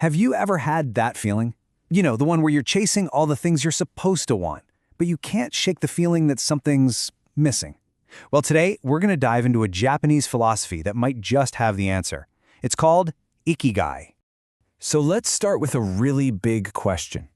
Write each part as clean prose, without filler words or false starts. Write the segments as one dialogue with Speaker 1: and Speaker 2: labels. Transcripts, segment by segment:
Speaker 1: Have you ever had that feeling? You know, the one where you're chasing all the things you're supposed to want, but you can't shake the feeling that something's missing. Well, today, we're going to dive into a Japanese philosophy that might just have the answer. It's called Ikigai. So let's start with a really big question.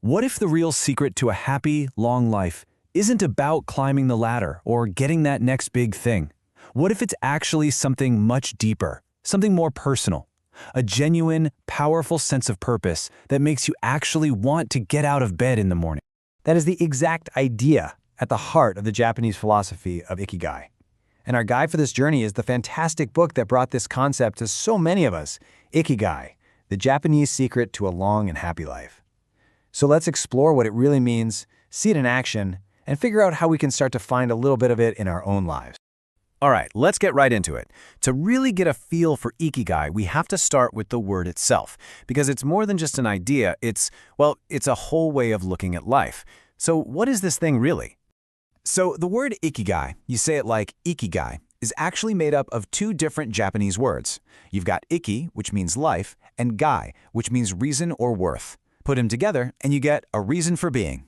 Speaker 1: What if the real secret to a happy, long life isn't about climbing the ladder or getting that next big thing? What if it's actually something much deeper, something more personal? A genuine, powerful sense of purpose that makes you actually want to get out of bed in the morning. That is the exact idea at the heart of the Japanese philosophy of Ikigai. And our guide for this journey is the fantastic book that brought this concept to so many of us, Ikigai, the Japanese secret to a long and happy life. So let's explore what it really means, see it in action, and figure out how we can start to find a little bit of it in our own lives. All right, let's get right into it. To really get a feel for Ikigai, we have to start with the word itself, because it's more than just an idea, it's a whole way of looking at life. So what is this thing really? So the word Ikigai, you say it like Ikigai, is actually made up of two different Japanese words. You've got Iki, which means life, and Gai, which means reason or worth. Put them together, and you get a reason for being.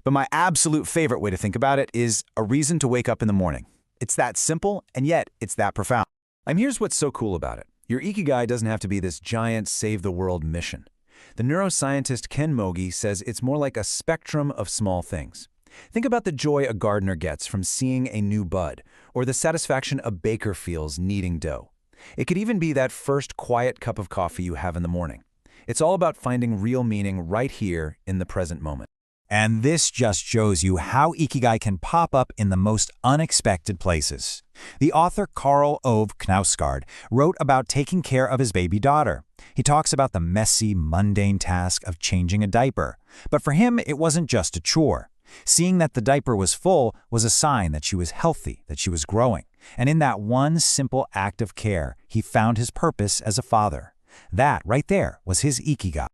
Speaker 1: But my absolute favorite way to think about it is a reason to wake up in the morning. It's that simple, and yet it's that profound. And here's what's so cool about it. Your Ikigai doesn't have to be this giant save-the-world mission. The neuroscientist Ken Mogi says it's more like a spectrum of small things. Think about the joy a gardener gets from seeing a new bud, or the satisfaction a baker feels kneading dough. It could even be that first quiet cup of coffee you have in the morning. It's all about finding real meaning right here in the present moment. And this just shows you how Ikigai can pop up in the most unexpected places. The author Karl Ove Knausgaard wrote about taking care of his baby daughter. He talks about the messy, mundane task of changing a diaper. But for him, it wasn't just a chore. Seeing that the diaper was full was a sign that she was healthy, that she was growing. And in that one simple act of care, he found his purpose as a father. That right there was his Ikigai.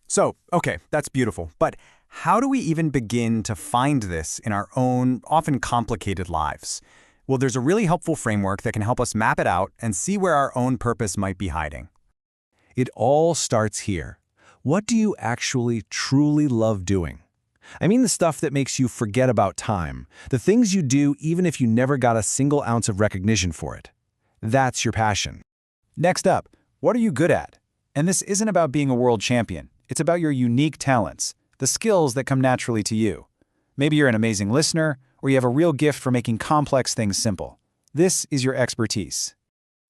Speaker 1: So, okay, that's beautiful. But how do we even begin to find this in our own, often complicated lives? Well, there's a really helpful framework that can help us map it out and see where our own purpose might be hiding. It all starts here. What do you actually truly love doing? I mean the stuff that makes you forget about time, the things you do even if you never got a single ounce of recognition for it. That's your passion. Next up, what are you good at? And this isn't about being a world champion. It's about your unique talents, the skills that come naturally to you. Maybe you're an amazing listener, or you have a real gift for making complex things simple. This is your expertise.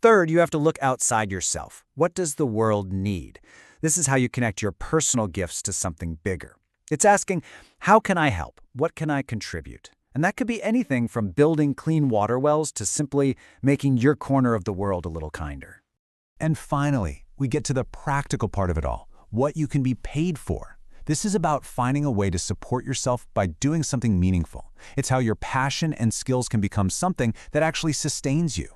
Speaker 1: Third, you have to look outside yourself. What does the world need? This is how you connect your personal gifts to something bigger. It's asking, how can I help? What can I contribute? And that could be anything from building clean water wells to simply making your corner of the world a little kinder. And finally, we get to the practical part of it all, what you can be paid for. This is about finding a way to support yourself by doing something meaningful. It's how your passion and skills can become something that actually sustains you.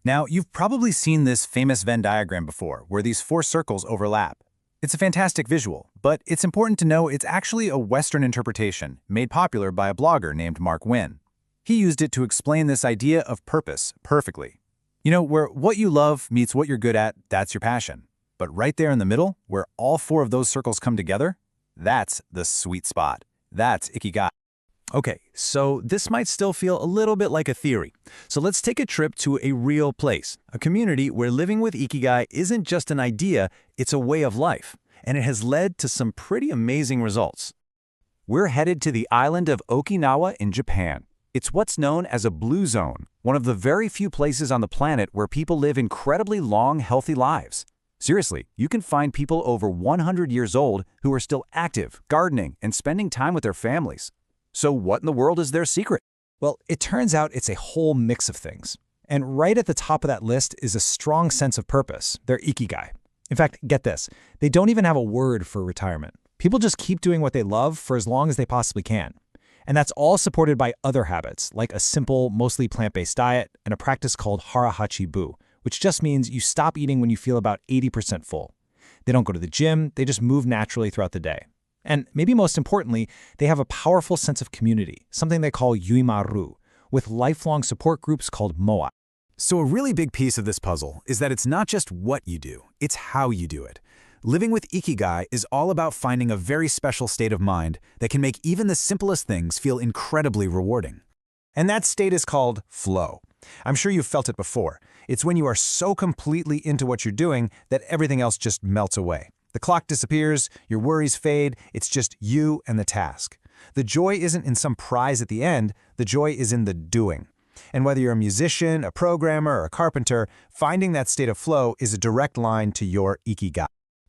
Speaker 1: Now, you've probably seen this famous Venn diagram before, where these four circles overlap. It's a fantastic visual, but it's important to know it's actually a Western interpretation made popular by a blogger named Mark Wynn. He used it to explain this idea of purpose perfectly. You know, where what you love meets what you're good at, that's your passion. But right there in the middle, where all four of those circles come together, that's the sweet spot. That's Ikigai. Okay, so this might still feel a little bit like a theory. So let's take a trip to a real place, a community where living with Ikigai isn't just an idea, it's a way of life, and it has led to some pretty amazing results. We're headed to the island of Okinawa in Japan. It's what's known as a blue zone, one of the very few places on the planet where people live incredibly long, healthy lives. Seriously, you can find people over 100 years old who are still active, gardening, and spending time with their families. So what in the world is their secret? Well, it turns out it's a whole mix of things. And right at the top of that list is a strong sense of purpose, their Ikigai. In fact, get this, they don't even have a word for retirement. People just keep doing what they love for as long as they possibly can. And that's all supported by other habits, like a simple, mostly plant-based diet and a practice called harahachi-bu, which just means you stop eating when you feel about 80% full. They don't go to the gym, they just move naturally throughout the day. And maybe most importantly, they have a powerful sense of community, something they call yuimaru, with lifelong support groups called moa. So a really big piece of this puzzle is that it's not just what you do, it's how you do it. Living with Ikigai is all about finding a very special state of mind that can make even the simplest things feel incredibly rewarding. And that state is called flow. I'm sure you've felt it before. It's when you are so completely into what you're doing that everything else just melts away. The clock disappears, your worries fade, it's just you and the task. The joy isn't in some prize at the end, the joy is in the doing. And whether you're a musician, a programmer, or a carpenter, finding that state of flow is a direct line to your Ikigai.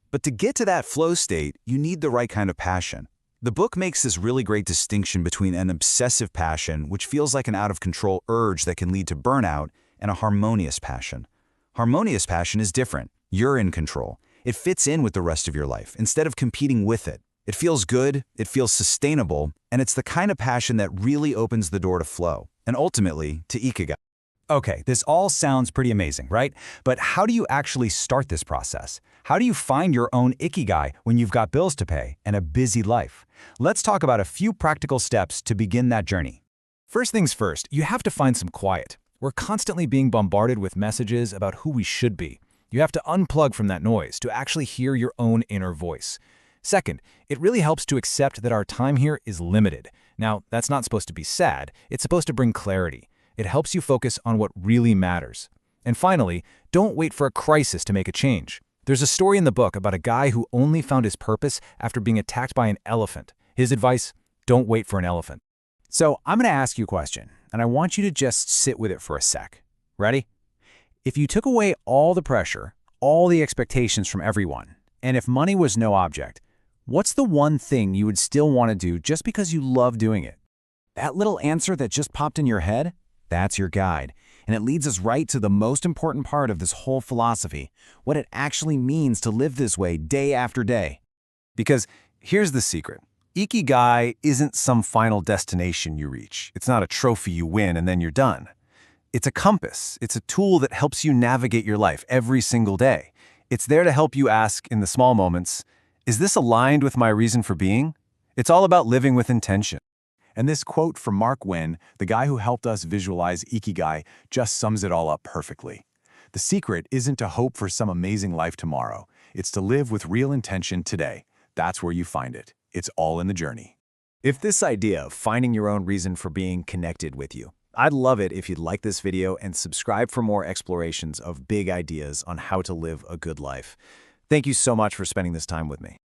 Speaker 1: But to get to that flow state, you need the right kind of passion. The book makes this really great distinction between an obsessive passion, which feels like an out-of-control urge that can lead to burnout, and a harmonious passion. Harmonious passion is different. You're in control. It fits in with the rest of your life, instead of competing with it. It feels good, it feels sustainable, and it's the kind of passion that really opens the door to flow, and ultimately, to Ikigai. Okay, this all sounds pretty amazing, right? But how do you actually start this process? How do you find your own Ikigai when you've got bills to pay and a busy life? Let's talk about a few practical steps to begin that journey. First things first, you have to find some quiet. We're constantly being bombarded with messages about who we should be. You have to unplug from that noise to actually hear your own inner voice. Second, it really helps to accept that our time here is limited. Now, that's not supposed to be sad, it's supposed to bring clarity. It helps you focus on what really matters. And finally, don't wait for a crisis to make a change. There's a story in the book about a guy who only found his purpose after being attacked by an elephant. His advice, don't wait for an elephant. So I'm going to ask you a question, and I want you to just sit with it for a sec. Ready? If you took away all the pressure, all the expectations from everyone, and if money was no object, what's the one thing you would still want to do just because you love doing it? That little answer that just popped in your head? That's your guide, and it leads us right to the most important part of this whole philosophy, what it actually means to live this way day after day. Because here's the secret. Ikigai isn't some final destination you reach. It's not a trophy you win and then you're done. It's a compass. It's a tool that helps you navigate your life every single day. It's there to help you ask in the small moments, is this aligned with my reason for being? It's all about living with intention. And this quote from Mark Wynn, the guy who helped us visualize Ikigai, just sums it all up perfectly. The secret isn't to hope for some amazing life tomorrow. It's to live with real intention today. That's where you find it. It's all in the journey. If this idea of finding your own reason for being connected with you, I'd love it if you'd like this video and subscribe for more explorations of big ideas on how to live a good life. Thank you so much for spending this time with me.